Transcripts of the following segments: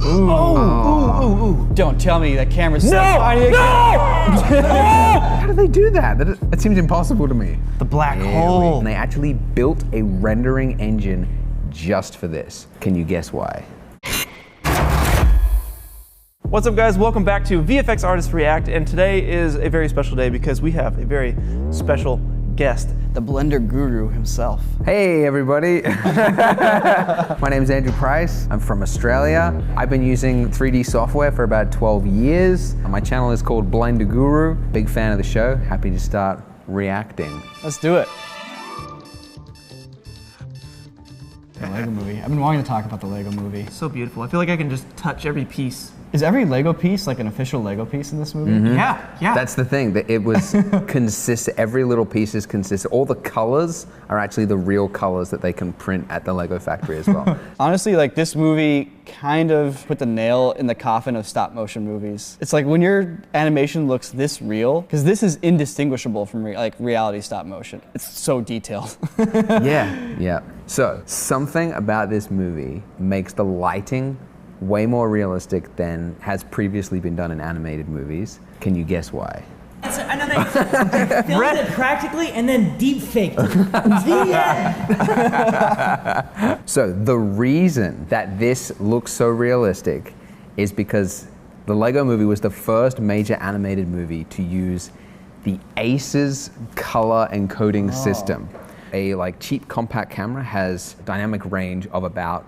Ooh. Don't tell me that camera's so tiny. How do they do that? That seems impossible to me. The black hole. And they actually built a rendering engine just for this. Can you guess why? What's up, guys? Welcome back to VFX Artists React, and today is a very special day because we have a very special guest. The blender guru himself. Hey everybody. My name is Andrew Price. I'm from Australia. I've been using 3D software for about 12 years. My channel is called Blender Guru. Big fan of the show. Happy to start reacting. Let's do it. The Lego movie. I've been wanting to talk about the Lego movie. So beautiful. I feel like I can just touch every piece. Is every Lego piece like an official Lego piece in this movie? Mm-hmm. Yeah. That's the thing, that it was every little piece is consistent. All the colors are actually the real colors that they can print at the Lego factory as well. Honestly, like this movie kind of put the nail in the coffin of stop motion movies. It's like when your animation looks this real, because this is indistinguishable from reality stop motion. It's so detailed. Yeah. So, something about this movie makes the lighting way more realistic than has previously been done in animated movies. Can you guess why? I know they filmed it practically and then deep faked it. So the reason that this looks so realistic is because the Lego movie was the first major animated movie to use the ACES color encoding system. A cheap compact camera has dynamic range of about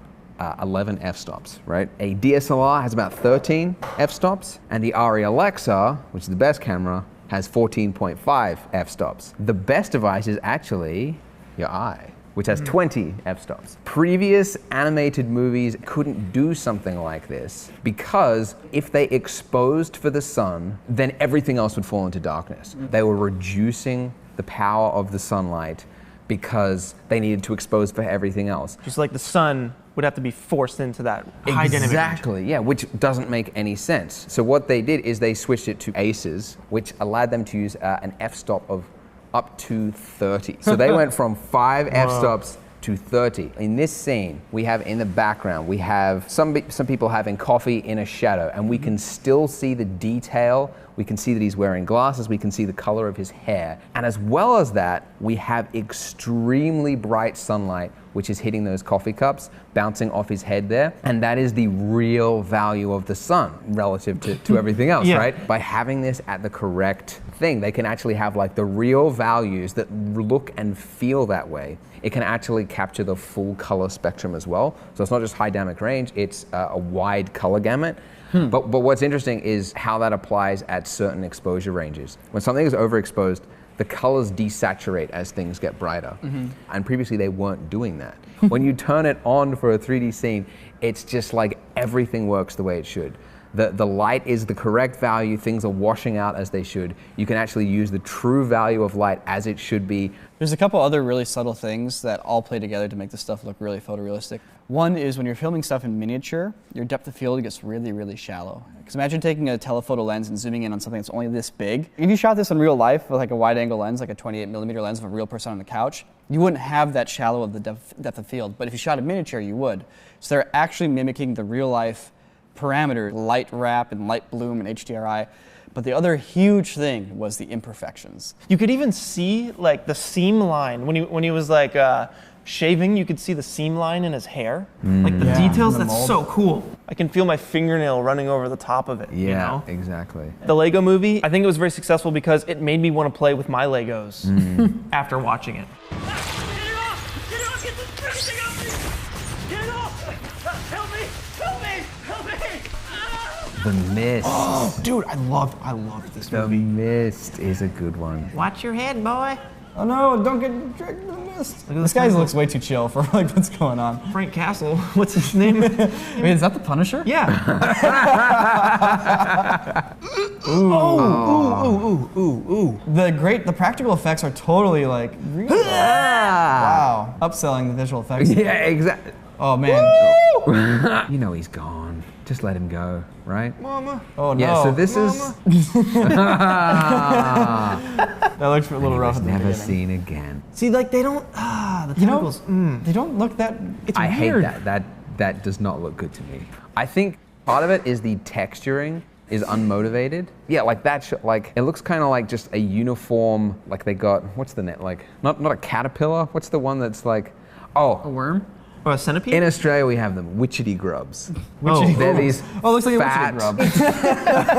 11 f-stops, right? A DSLR has about 13 f-stops, and the ARRI Alexa, which is the best camera, has 14.5 f-stops. The best device is actually your eye, which has 20 f-stops. Previous animated movies couldn't do something like this because if they exposed for the sun, then everything else would fall into darkness. They were reducing the power of the sunlight because they needed to expose for everything else. Just like the sun would have to be forced into that high dynamic range. Exactly, yeah, which doesn't make any sense. So what they did is they switched it to ACES, which allowed them to use an f-stop of up to 30. So they went from 5 f-stops to 30. In this scene, we have in the background, we have some people having coffee in a shadow, and we can still see the detail. We can see that he's wearing glasses, we can see the color of his hair. And as well as that, we have extremely bright sunlight, which is hitting those coffee cups, bouncing off his head there. And that is the real value of the sun relative to everything else, right? By having this at the correct thing, they can actually have the real values that look and feel that way. It can actually capture the full color spectrum as well. So it's not just high dynamic range, it's a wide color gamut. But what's interesting is how that applies at certain exposure ranges. When something is overexposed, the colors desaturate as things get brighter. And previously they weren't doing that. When you turn it on for a 3D scene, it's just like everything works the way it should. The light is the correct value, things are washing out as they should. You can actually use the true value of light as it should be. There's a couple other really subtle things that all play together to make this stuff look really photorealistic. One is when you're filming stuff in miniature, your depth of field gets really, really shallow. Because imagine taking a telephoto lens and zooming in on something that's only this big. If you shot this in real life with a wide angle lens, like a 28mm lens of a real person on the couch, you wouldn't have that shallow of the depth of field. But if you shot a miniature, you would. So they're actually mimicking the real life parameter, light wrap and light bloom and HDRI. But the other huge thing was the imperfections. You could even see the seam line when he was shaving. You could see the seam line in his hair, the details. That's so cool. I can feel my fingernail running over the top of it. Yeah, you know? Exactly. The Lego movie, I think it was very successful because it made me want to play with my Legos after watching it. Get it off! Get it off! Get this freaking thing off me! Get it off! Help me! Help me! Help me! The Mist. Oh, dude, I loved this movie. The Mist is a good one. Watch your head, boy. Oh no, don't get dragged in the mist. This guy looks way too chill for what's going on. Frank Castle, what's his name? Wait, is that the Punisher? Yeah. Ooh. The practical effects are totally really wow. Upselling the visual effects. Yeah, exactly. Oh man. You know he's gone. Just let him go, right? Mama. Oh no. Yeah, so this is... That looks a little rough at the never beginning. seen again. See, they don't, the tentacles. They don't look that, I hate that. That does not look good to me. I think Part of it is the texturing is unmotivated. Yeah, like that, like, it looks kind of like just a uniform, like they got, what's the net, like, not a caterpillar, what's the one that's like, A worm? Or a centipede? in Australia we have them, witchetty grubs. They're these Oh, it looks like a fat, witchetty grub.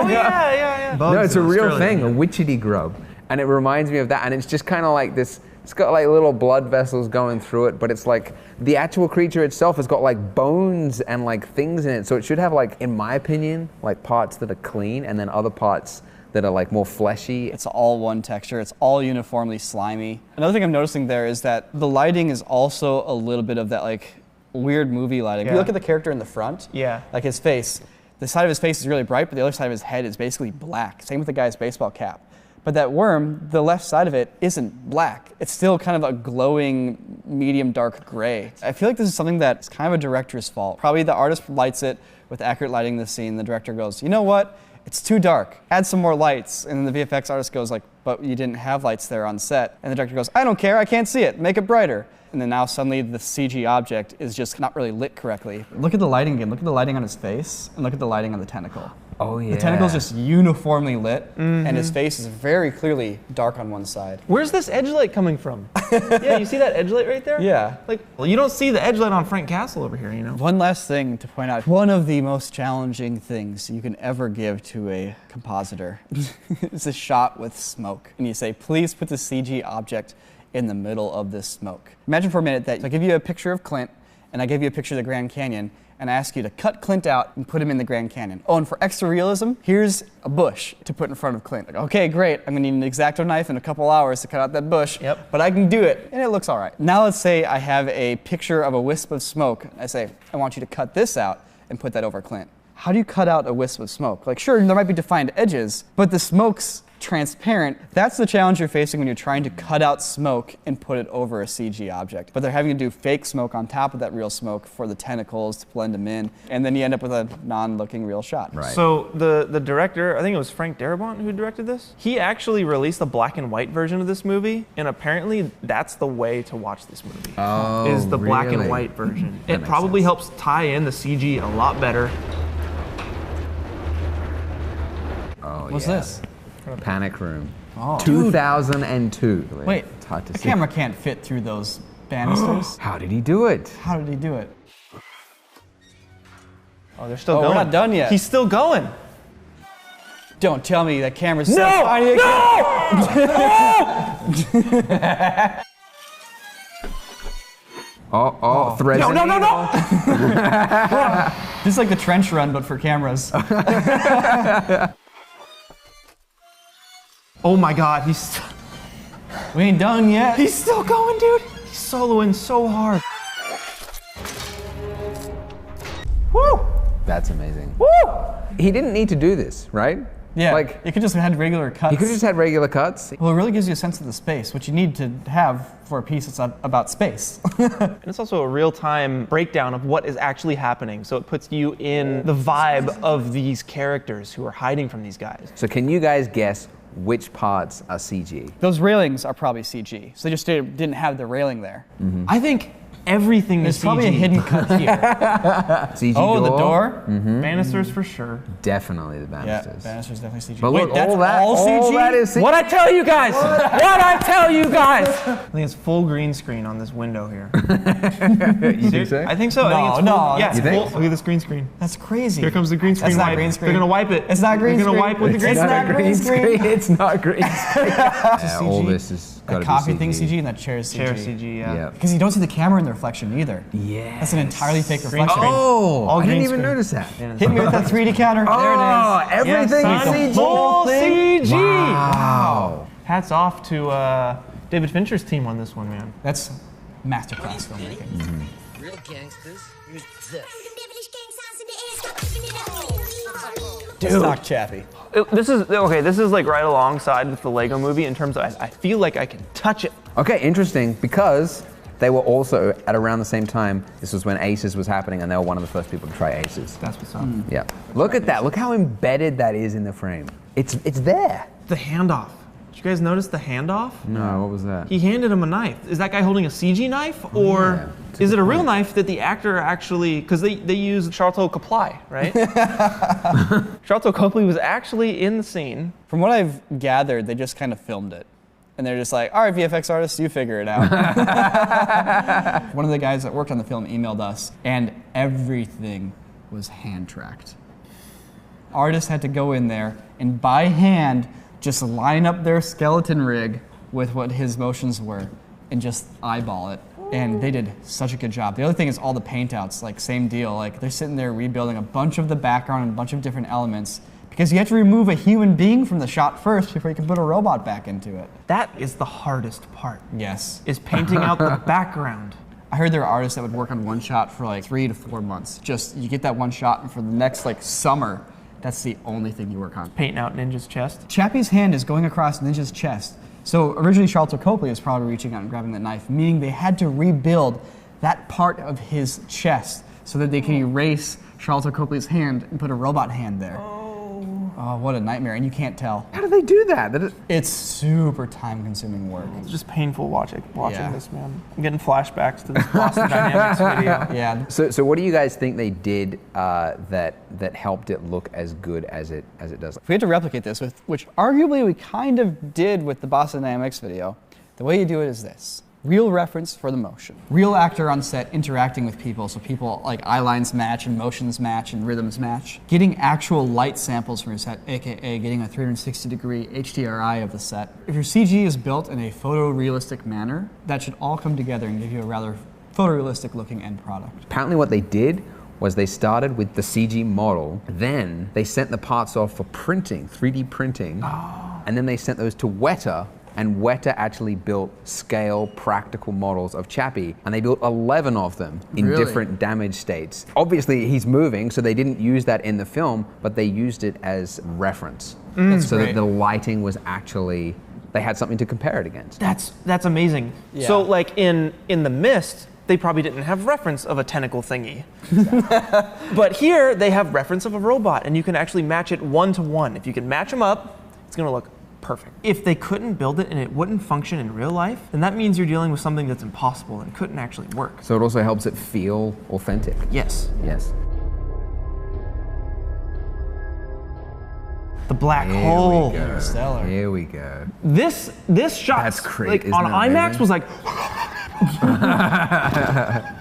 Oh, yeah. No, it's a real Australia, thing, yeah. a witchetty grub. And it reminds me of that, and it's just kind of like this, it's got like little blood vessels going through it, but it's like, the actual creature itself has got like bones and like things in it, so it should have like, in my opinion, like parts that are clean, and then other parts that are like more fleshy. It's all one texture. It's all uniformly slimy. Another thing I'm noticing there is that the lighting is also a little bit of that like weird movie lighting. If you Yeah. look at the character in the front, Yeah. like his face, the side of his face is really bright, but the other side of his head is basically black. Same with the guy's baseball cap. But that worm, the left side of it isn't black. It's still kind of a glowing medium dark gray. I feel like this is something that's kind of a director's fault. Probably the artist lights it with accurate lighting in the scene. The director goes, you know what? It's too dark. Add some more lights. And then the VFX artist goes like, but you didn't have lights there on set. And the director goes, I don't care. I can't see it. Make it brighter. And then now suddenly the CG object is just not really lit correctly. Look at the lighting again. Look at the lighting on his face and look at the lighting on the tentacle. Oh yeah. The tentacle's just uniformly lit, and his face is very clearly dark on one side. Where's this edge light coming from? Yeah, you see that edge light right there? Yeah. Like, well, you don't see the edge light on Frank Castle over here, you know? One last thing to point out. One of the most challenging things you can ever give to a compositor is a shot with smoke. And you say, please put the CG object in the middle of this smoke. Imagine for a minute that I give you a picture of Clint, and I give you a picture of the Grand Canyon, and I ask you to cut Clint out and put him in the Grand Canyon. Oh, and for extra realism, here's a bush to put in front of Clint. Like, okay, great, I'm gonna need an X-Acto knife in a couple hours to cut out that bush, but I can do it, and it looks all right. Now let's say I have a picture of a wisp of smoke. I say, I want you to cut this out and put that over Clint. How do you cut out a wisp of smoke? Like, sure, there might be defined edges, but the smoke's transparent. That's the challenge you're facing when you're trying to cut out smoke and put it over a CG object. But they're having to do fake smoke on top of that real smoke for the tentacles to blend them in, and then you end up with a non-looking real shot. Right. So the director, I think it was Frank Darabont who directed this, he actually released a black and white version of this movie, and apparently that's the way to watch this movie, is the black and really? white version. That It makes probably sense. helps tie in the CG a lot better. Oh, What's yeah. this? Panic Room. Oh. 2002. Wait, It's hard to the see. camera can't fit through those banisters. How did he do it? How did he do it? Oh, they're still Oh, going. we're not done yet. He's still going. Don't tell me that camera's so No! tiny. Oh, threads. No, no, no, no! This is like the trench run, but for cameras. Oh my God, he's We ain't done yet. still going, dude. He's soloing so hard. Woo! That's amazing. Woo! He didn't need to do this, right? Yeah, Like, you could just have had regular cuts. he could have just had regular cuts. Well, it really gives you a sense of the space, which you need to have for a piece that's about space. And it's also a real-time breakdown of what is actually happening, so it puts you in the vibe of these characters who are hiding from these guys. So can you guys guess which parts are CG? Those railings are probably CG, so they just didn't have the railing there. I think everything There's is probably a CG. hidden cut here. CG Oh, door? the door? Banisters for sure. Definitely the Yeah, banisters. banister's definitely CG. But Wait, look, that's all that, all CG? that is CG. What I tell you guys? What I tell you guys? I think it's full green screen on this window here. You think so? I think so. I No, think it's full, no. Yeah, it's You think? full. Look at this green screen. That's crazy. Here comes the green screen That's not wipe. green screen. They're gonna wipe it. It's not green They're gonna screen. wipe with the green It's screen. not green screen. It's not green screen. Yeah, all CG. this has got That to coffee be thing CG. CG and that chair is CG. Chair CG, yeah. Yeah. Because you don't see the camera in the reflection either. Yeah. That's an entirely fake Green reflection. screen. Oh, All I didn't green even screen. notice that. Hit me with that 3D counter. Oh, There it is. everything Yes, is son. CG. Full CG. Wow. Hats off to David Fincher's team on this one, man. That's masterclass filmmaking. Real gangsters use this. Stock Chappie. This is okay. This is like right alongside with the Lego Movie in terms of I feel like I can touch it. Okay, interesting, because they were also at around the same time. This was when Aces was happening, and they were one of the first people to try Aces. That's what's up. Yeah. Look at that. Look how embedded that is in the frame. It's there. The handoff. Did you guys notice the handoff? No, what was that? He handed him a knife. Is that guy holding a CG knife, or is it a real knife that the actor actually? Because they use Charlton Copley, right? Charlton Copley was actually in the scene. From what I've gathered, they just kind of filmed it. And they're just like, all right, VFX artists, you figure it out. One of the guys that worked on the film emailed us, and everything was hand-tracked. Artists had to go in there and by hand just line up their skeleton rig with what his motions were and just eyeball it. And they did such a good job. The other thing is all the paint outs, like same deal. Like they're sitting there rebuilding a bunch of the background and a bunch of different elements because you have to remove a human being from the shot first before you can put a robot back into it. That is the hardest part. Yes. Is painting out the background. I heard there are artists that would work on one shot for like 3 to 4 months. Just, you get that one shot and for the next like summer, that's the only thing you work on. Painting out Ninja's chest. Chappie's hand is going across Ninja's chest. So originally Charlton Copley was probably reaching out and grabbing that knife, meaning they had to rebuild that part of his chest so that they could erase Charlton Copley's hand and put a robot hand there. Oh, what a nightmare, and you can't tell. How do they do that? It's super time-consuming work. It's just painful watching Yeah. this, man. I'm getting flashbacks to this Boston Dynamics video. Yeah. So what do you guys think they did that helped it look as good as it does? If we had to replicate this, which arguably we kind of did with the Boston Dynamics video, the way you do it is this. Real reference for the motion. Real actor on set interacting with people, so people like eye lines match and motions match and rhythms match. Getting actual light samples from your set, aka getting a 360-degree HDRI of the set. If your CG is built in a photorealistic manner, that should all come together and give you a rather photorealistic looking end product. Apparently what they did was they started with the CG model, then they sent the parts off for printing, 3D printing, and then they sent those to Weta, and Weta actually built scale practical models of Chappie, and they built 11 of them in Really? different damage states. Obviously he's moving, so they didn't use that in the film, but they used it as reference. So that the lighting was actually, they had something to compare it against. That's amazing. Yeah. So like in The Mist, they probably didn't have reference of a tentacle thingy. But here they have reference of a robot, and you can actually match it 1-to-1. If you can match them up, it's gonna look perfect. If they couldn't build it and it wouldn't function in real life, then that means you're dealing with something that's impossible and couldn't actually work. So it also helps it feel authentic. Yes. Yes. The black hole. Stellar. Here we go. This shot, That's great, like isn't on that IMAX, amazing? was like.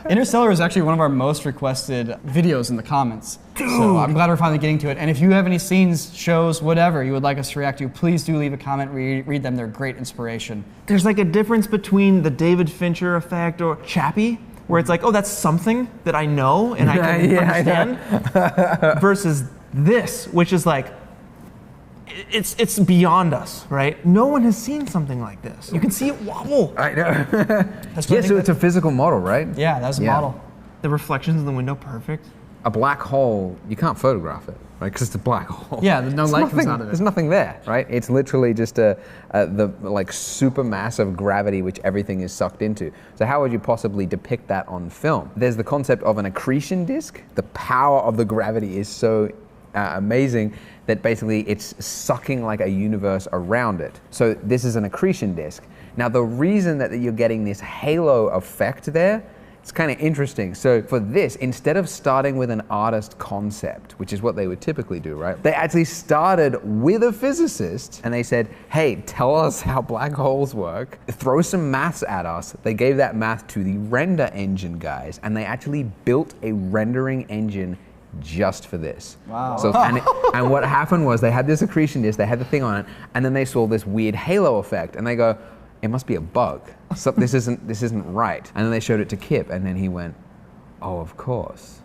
Interstellar is actually one of our most requested videos in the comments. So I'm glad we're finally getting to it. And if you have any scenes, shows, whatever you would like us to react to, please do leave a comment, read them. They're great inspiration. There's like a difference between the David Fincher effect or Chappie, where it's like, oh, that's something that I know and I can understand, versus this, which is like, it's beyond us, right? No one has seen something like this. You can see it wobble. I know. That's what I Yeah, think so it's a physical model, right? Yeah, that's a model. The reflections in the window, perfect. A black hole, you can't photograph it, right? Because it's a black hole. Yeah, no There's light comes nothing- out of it. There's nothing there, right? It's literally just the like supermassive gravity which everything is sucked into. So how would you possibly depict that on film? There's the concept of an accretion disk. The power of the gravity is so amazing that basically it's sucking like a universe around it. So this is an accretion disk. Now the reason that you're getting this halo effect there, it's kind of interesting. So for this, instead of starting with an artist concept, which is what they would typically do, right? They actually started with a physicist and they said, hey, tell us how black holes work, throw some maths at us. They gave that math to the render engine guys, and they actually built a rendering engine just for this. Wow. So, and what happened was they had this accretion disk, they had the thing on it, and then they saw this weird halo effect, and they go, it must be a bug. So this isn't right. And then they showed it to Kip, and then he went, oh, of course.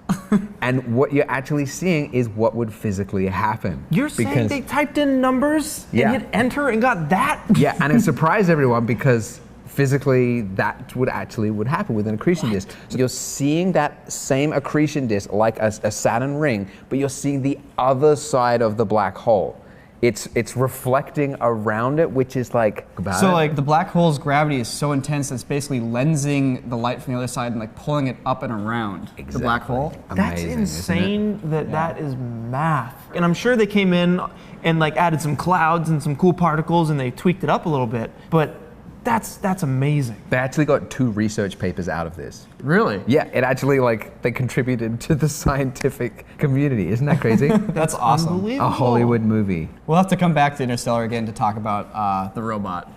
And what you're actually seeing is what would physically happen. You're saying they typed in numbers and hit enter and got that? Yeah, and it surprised everyone because physically that would happen with an accretion disk. So you're seeing that same accretion disk like a Saturn ring, but you're seeing the other side of the black hole. it's reflecting around it, which is like So like the black hole's gravity is so intense that it's basically lensing the light from the other side and like pulling it up and around the black hole. That's Amazing, insane. That is math. And I'm sure they came in and like added some clouds and some cool particles and they tweaked it up a little bit. But that's amazing. They actually got 2 research papers out of this. Really? Yeah, it actually like they contributed to the scientific community. Isn't that crazy? That's awesome. Unbelievable. A Hollywood movie. We'll have to come back to Interstellar again to talk about the robot.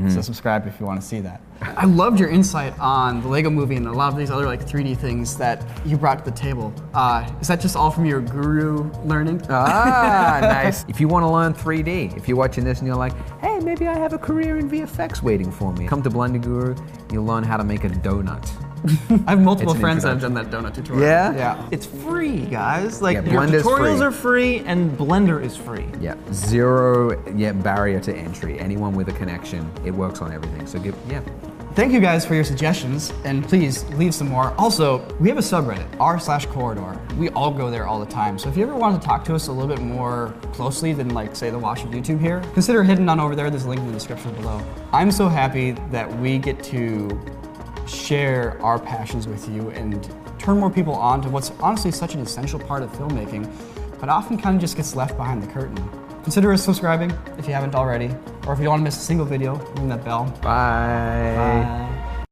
So subscribe if you want to see that. I loved your insight on the Lego movie and a lot of these other like 3D things that you brought to the table. Is that just all from your guru learning? Ah, nice. If you want to learn 3D, if you're watching this and you're like, hey, maybe I have a career in VFX waiting for me, come to Blender Guru, you'll learn how to make a donut. I have multiple It's an friends that have done that donut tutorial. Yeah? Yeah. It's free, guys. Like Yeah, your Blender's tutorials free. are free and Blender is free. Yeah, 0 barrier to entry. Anyone with a connection, it works on everything. So Thank you guys for your suggestions, and please leave some more. Also, we have a subreddit, r/corridor. We all go there all the time. So if you ever want to talk to us a little bit more closely than like say the watch of YouTube here, consider hitting on over there. There's a link in the description below. I'm so happy that we get to share our passions with you and turn more people on to what's honestly such an essential part of filmmaking, but often kind of just gets left behind the curtain. Consider subscribing if you haven't already, or if you don't want to miss a single video, ring that bell. Bye. Bye.